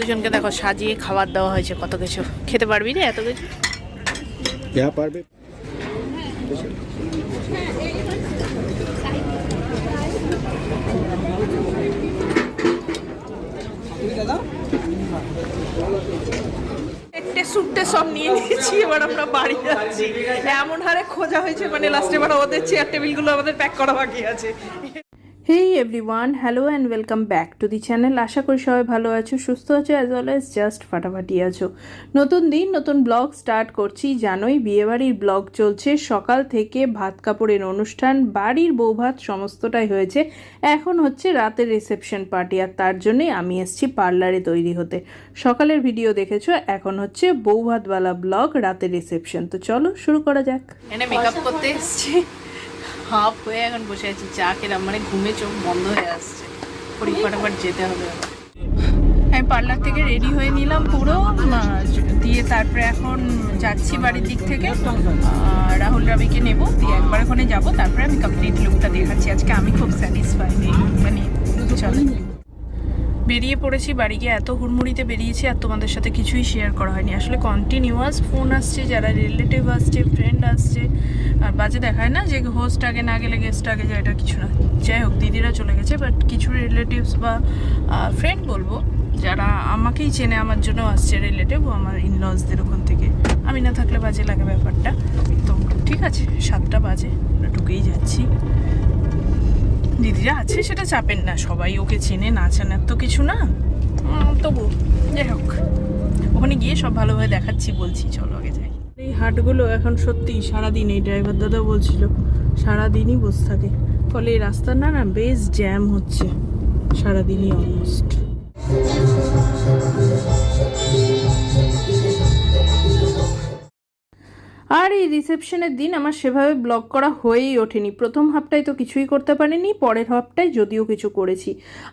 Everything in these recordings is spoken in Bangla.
দুজনকে দেখো সাজিয়ে খাবার দেওয়া হয়েছে, কত কিছু। খেতে পারবি রে এত কিছু? পারবে। সুটে সব নিয়ে নিয়েছি, এবার আমরা বাড়ি যাচ্ছি। এমন হারে খোঁজা হয়েছে, মানে লাস্টে এবার ওদের চেয়ার টেবিলগুলো আমাদের প্যাক করা বাকি আছে। Hey everyone, hello and welcome back to the channel. আশা করি সবাই ভালো আছো, সুস্থ আছো, অ্যাজ অলওয়েজ জাস্ট ফাটাফাটি আছো। নতুন দিন নতুন ব্লগ স্টার্ট করছি। জানোই বিয়েবাড়ির ব্লগ চলছে, সকাল থেকে ভাত কাপড়ের অনুষ্ঠান, বাড়ির বৌভাত সমস্তটাই হয়েছে। এখন হচ্ছে রাতের রিসেপশন পার্টি, আর তার জন্যই আমি এসেছি পার্লারে তৈরি হতে। সকালের ভিডিও দেখেছো, এখন হচ্ছে বৌভাতওয়ালা ব্লগ, রাতের রিসেপশন। তো চলো শুরু করা যাক। এনে মেকআপ করতে এসেছি, হাফ হয়ে এখন বসে আছি। চা খেলাম, মানে ঘুমে চোখ বন্ধ হয়ে আসছে। ফটাফট যেতে হবে। আমি পার্লার থেকে রেডি হয়ে নিলাম পুরো দিয়ে, তারপরে এখন যাচ্ছি বাড়ির দিক থেকে। রাহুল রাবিকে নেবো, দিয়ে একবার ওখানে যাবো, তারপরে আমি কমপ্লিট লুকটা দেখাচ্ছি। আজকে আমি খুব স্যাটিসফাইড, মানে চলো বেরিয়ে পড়েছি। বাড়ি গিয়ে এত হুড়মুড়িতে বেরিয়েছি, আর তোমাদের সাথে কিছুই শেয়ার করা হয়নি। আসলে কন্টিনিউয়াস ফোন আসছে, যারা রিলেটিভ আসছে, ফ্রেন্ড আসছে, আর বাজে দেখায় না যে হোস্ট আগে না গেলে গেস্ট আগে যায়, এটা কিছু না। যাই হোক, দিদিরা চলে গেছে, বাট কিছু রিলেটিভস বা ফ্রেন্ড বলবো, যারা আমাকেই চেনে, আমার জন্য আসছে রিলেটিভ, আমার ইনলসদের ওখান থেকে। আমি না থাকলে বাজে লাগে ব্যাপারটা। তো ঠিক আছে, 7টা বাজে, আমরা ঢুকেই যাচ্ছি। দিদিরা আছে সেটা চাপেন না, সবাই ওকে চেনে, না চেনার তো কিছু না। তবু যাই হোক, ওখানে গিয়ে সব ভালোভাবে দেখাচ্ছি, বলছি চলো আগে যাই। এই হাটগুলো এখন সত্যি সারাদিন, এই ড্রাইভার দাদা বলছিল সারাদিনই বসে থাকে, ফলে এই রাস্তার না বেশ জ্যাম হচ্ছে সারাদিনই অলমোস্ট। আর এই রিসেপশনের দিন আমার সেভাবে ব্লগ করা হয়েই ওঠেনি। প্রথম হাফটায় তো কিছুই করতে পারিনি, পরের হাফটায় যদিও কিছু করেছি।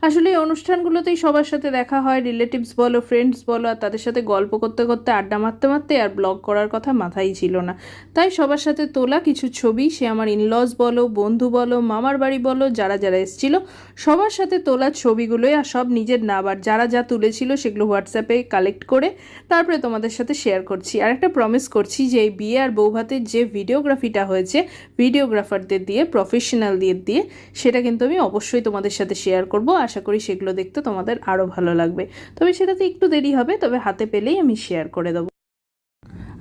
আসলে এই অনুষ্ঠানগুলোতেই সবার সাথে দেখা হয়, রিলেটিভস বলো, ফ্রেন্ডস বলো, আর তাদের সাথে গল্প করতে করতে, আড্ডা মারতে মারতে আর ব্লগ করার কথা মাথায় ছিল না। তাই সবার সাথে তোলা কিছু ছবি, সে আমার ইনলস বলো, বন্ধু বলো, মামার বাড়ি বলো, যারা যারা এসেছিলো সবার সাথে তোলা ছবিগুলোই, আর সব নিজের না, আবার যারা যা তুলেছিল সেগুলো হোয়াটসঅ্যাপে কালেক্ট করে তারপরে তোমাদের সাথে শেয়ার করছি। আর একটা প্রমিস করছি যে এই বিয়ে আর বৌভাতের যে ভিডিওগ্রাফিটা হয়েছে ভিডিওগ্রাফারদের দিয়ে, প্রফেশনালদের দিয়ে, সেটা কিন্তু আমি অবশ্যই তোমাদের সাথে শেয়ার করব। আশা করি সেগুলো দেখতে তোমাদের আরও ভালো লাগবে। তবে সেটাতে একটু দেরি হবে, তবে হাতে পেলেই আমি শেয়ার করে দেবো।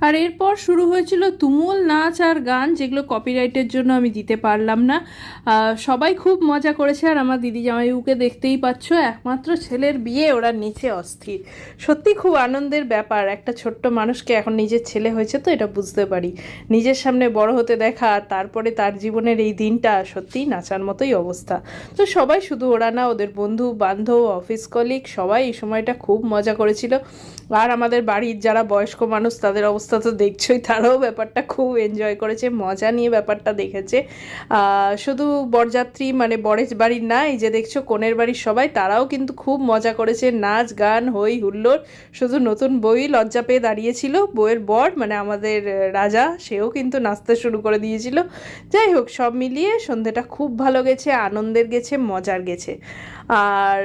আর এরপর শুরু হয়েছিল তুমুল নাচ আর গান, যেগুলো কপিরাইটের জন্য আমি দিতে পারলাম না। সবাই খুব মজা করেছে, আর আমার দিদি জামাইবাবুকে দেখতেই পাচ্ছ, একমাত্র ছেলের বিয়ে, ওরা নিচে অস্থির। সত্যি খুব আনন্দের ব্যাপার, একটা ছোট্ট মানুষকে এখন নিজের ছেলে হয়েছে তো এটা বুঝতে পারি। নিজের সামনে বড় হতে দেখা, তারপরে তার জীবনের এই দিনটা, সত্যিই নাচার মতোই অবস্থা। তো সবাই, শুধু ওরা না, ওদের বন্ধু বান্ধব, অফিস কলিগ, সবাই এই সময়টা খুব মজা করেছিল। আর আমাদের বাড়ির যারা বয়স্ক মানুষ, তাদের অবস্থা তো দেখছোই, তারাও ব্যাপারটা খুব এনজয় করেছে, মজা নিয়ে ব্যাপারটা দেখেছে। শুধু বরযাত্রী মানে বরের বাড়ির না, এই যে দেখছো কনের বাড়ির সবাই, তারাও কিন্তু খুব মজা করেছে, নাচ গান হই হুল্লোড়। শুধু নতুন বই লজ্জা পেয়ে দাঁড়িয়েছিল, বউয়ের বর মানে আমাদের রাজা, সেও কিন্তু নাচতে শুরু করে দিয়েছিল। যাই হোক, সব মিলিয়ে সন্ধেটা খুব ভালো গেছে, আনন্দের গেছে, মজার গেছে। আর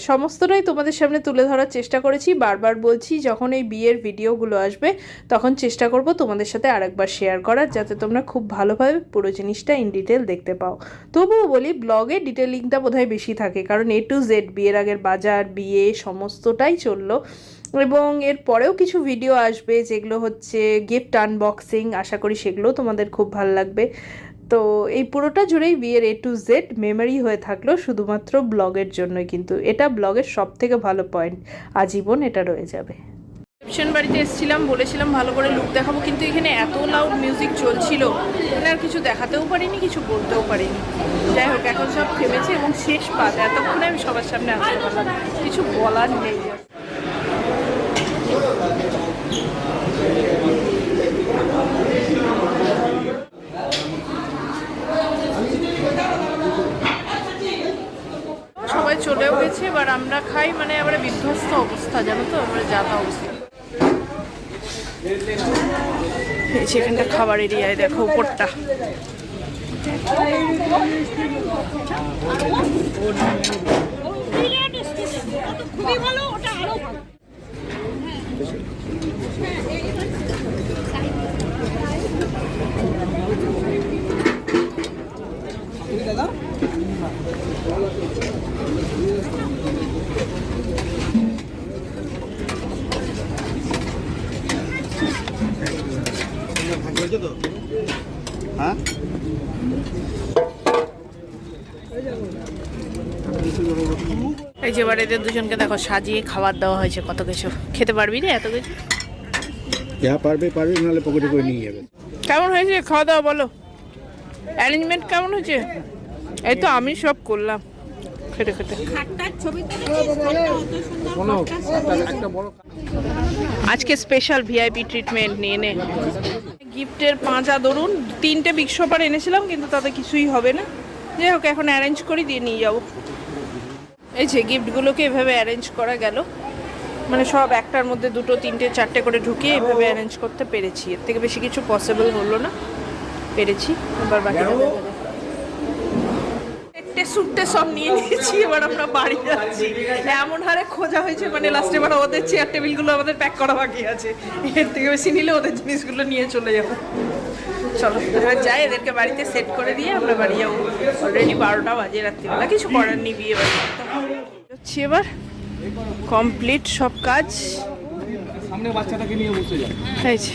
সমস্তটাই তোমাদের সামনে তুলে ধরার চেষ্টা করেছি। বারবার বলছি, যখন এই বিয়ের ভিডিওগুলো আসবে তখন চেষ্টা করব তোমাদের সাথে আরেকবার শেয়ার করার, যাতে তোমরা খুব ভালোভাবে পুরো জিনিসটা ইন ডিটেল দেখতে পাও। তবুও বলি, ব্লগে ডিটেলিংটা বোধহয় বেশি থাকে, কারণ A to Z, বিয়ের আগের বাজার, বিয়ে সমস্তটাই চললো। এবং এর পরেও কিছু ভিডিও আসবে, যেগুলো হচ্ছে গিফট আনবক্সিং, আশা করি সেগুলোও তোমাদের খুব ভালো লাগবে। তো এই পুরোটা জুড়েই বিয়ের A to Z মেমোরি হয়ে থাকলো শুধুমাত্র ব্লগের জন্যই, কিন্তু এটা ব্লগের সব থেকে ভালো পয়েন্ট, আজীবন এটা রয়ে যাবে। রিসেপশন বাড়িতে এসেছিলাম, বলেছিলাম ভালো করে লুক দেখাবো, কিন্তু এখানে এত লাউড মিউজিক চলছিল, এখানে আর কিছু দেখাতেও পারিনি, কিছু বলতেও পারিনি। যাই হোক, এখন সব থেমেছে এবং শেষ পাত, এতক্ষণে আমি সবার সামনে আসতে পারলাম, কিছু বলার নেই। সবাই চলেও গেছে, এবার আমরা খাই, মানে এবারে বিধ্বস্ত অবস্থা, জানো তো, এবারে যাতা অবস্থা। এখানটা খাবার এরিয়ায় দেখো উপরটা, খুবই ভালো, ওটা আরো ভালো। হ্যাঁ এই যে বাড়িতে দুজনকে দেখো সাজিয়ে খাবার দেওয়া হয়েছে, কত কিছু। খেতে পারবি রে এত কিছু? যা পারবে পারবে, নাহলে পকেটে করে নিয়ে যাবে। কেমন হয়েছে খাওয়া দাওয়া বলো? অ্যারেঞ্জমেন্ট কেমন হয়েছে? এই তো আমি সব করলাম খেটে খেটে। আজকে স্পেশাল ভিআইপি ট্রিটমেন্ট নিয়ে নে। গিফটের পাঁচা ধরুন 3টে বিগ শপার এনেছিলাম, কিন্তু তাতে কিছুই হবে না। যাই হোক, এখন অ্যারেঞ্জ করে দিয়ে নিয়ে যাবো। এই যে গিফটগুলোকে এভাবে অ্যারেঞ্জ করা গেল, মানে সব একটার মধ্যে 2, 3, 4টে করে ঢুকিয়ে এভাবে অ্যারেঞ্জ করতে পেরেছি। এর থেকে বেশি কিছু পসিবল হলো না, পেরেছি। এবার বাকিটা সুটে সব নিয়ে নিয়েছি, এবার আমরা বাড়ি যাচ্ছি। এমন হারে খোঁজা হয়েছে, মানে লাস্টে এবার ওদের চেয়ার টেবিলগুলো আমাদের প্যাক করা বাকি আছে। এর থেকে বেশি নিলে ওদের জিনিসগুলো নিয়ে চলে যাবো। চলো এবার যাই, এদেরকে বাড়িতে সেট করে দিয়ে আমরা বাড়ি যাবো। অলরেডি 12টা বাজে রাত্রিবেলা, কিছু করার নেই, বিয়ে বাড়ি হচ্ছে। এবার কমপ্লিট সব কাজ। সামনে বাচ্চাটাকে নিয়ে বসে যাও। এই যে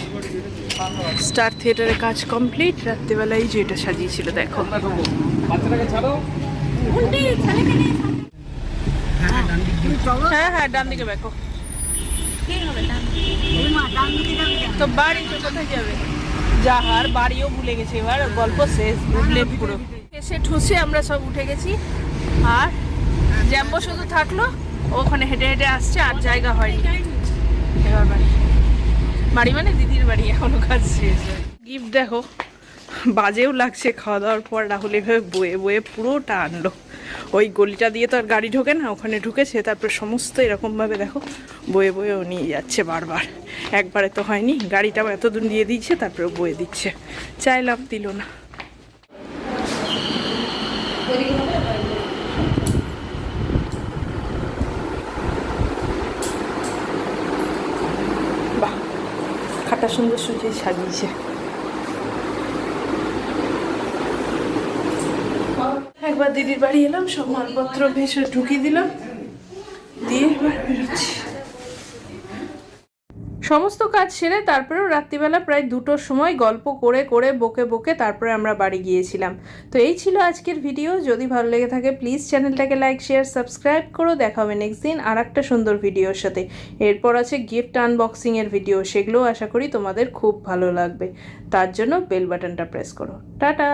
স্টার থিয়েটারের কাজ কমপ্লিট। রাত্রিবেলায় যে এটা সাজিয়েছিল দেখো। বাচ্চাটাকে ছাড়ো। হ্যাঁ হ্যাঁ, ডান দিকে দেখো। তো বাড়ি তো কোথায় যাবে? যাহার বাড়িও ভুলে গেছে, এবার গল্প শেষ, বুঝলে পুরো। এসে ঠুসে আমরা সব উঠে গেছি, আর জ্যাম্বো শুধু থাকলো, ওখানে হেঁটে হেঁটে আসছে, আর জায়গা হয়নি। এবার বাড়ি, বাড়ি মানে দিদির বাড়ি, এখনো কাজ শেষ। গিফট দেখো, বাজেও লাগছে। খাওয়া দাওয়ার পর রাহুল এভাবে বয়ে বয়ে পুরোটা আনলো। ওই গলিটা দিয়ে তো আর গাড়ি ঢোকে না, ওখানে ঢুকেছে, তারপর সমস্ত এরকমভাবে দেখো বয়ে বয়েও নিয়ে যাচ্ছে বারবার। একবারে তো হয়নি, গাড়িটাও এত দূর দিয়ে দিচ্ছে, তারপরে বয়ে দিচ্ছে। চাইলাম, দিল না। বাহ, খাটা সুন্দর সুজিয়ে সাজিয়েছে। একবার দিদির বাড়ি এলাম, সব মালপত্র ভেসে ঢুকিয়ে দিলাম, দিয়ে এবার বেরোচ্ছি। সমস্ত কাজ সেরে তারপরেও রাত্রিবেলা প্রায় 2টোর সময় গল্প করে করে বকে বকে তারপরে আমরা বাড়ি গিয়েছিলাম। তো এই ছিল আজকের ভিডিও। যদি ভালো লেগে থাকে প্লিজ চ্যানেলটাকে লাইক, শেয়ার, সাবস্ক্রাইব করো। দেখা হবে নেক্সট দিন আর একটা সুন্দর ভিডিওর সাথে। এরপর আছে গিফট আনবক্সিংয়ের ভিডিও, সেগুলোও আশা করি তোমাদের খুব ভালো লাগবে। তার জন্য বেল বাটনটা প্রেস করো। টাটা।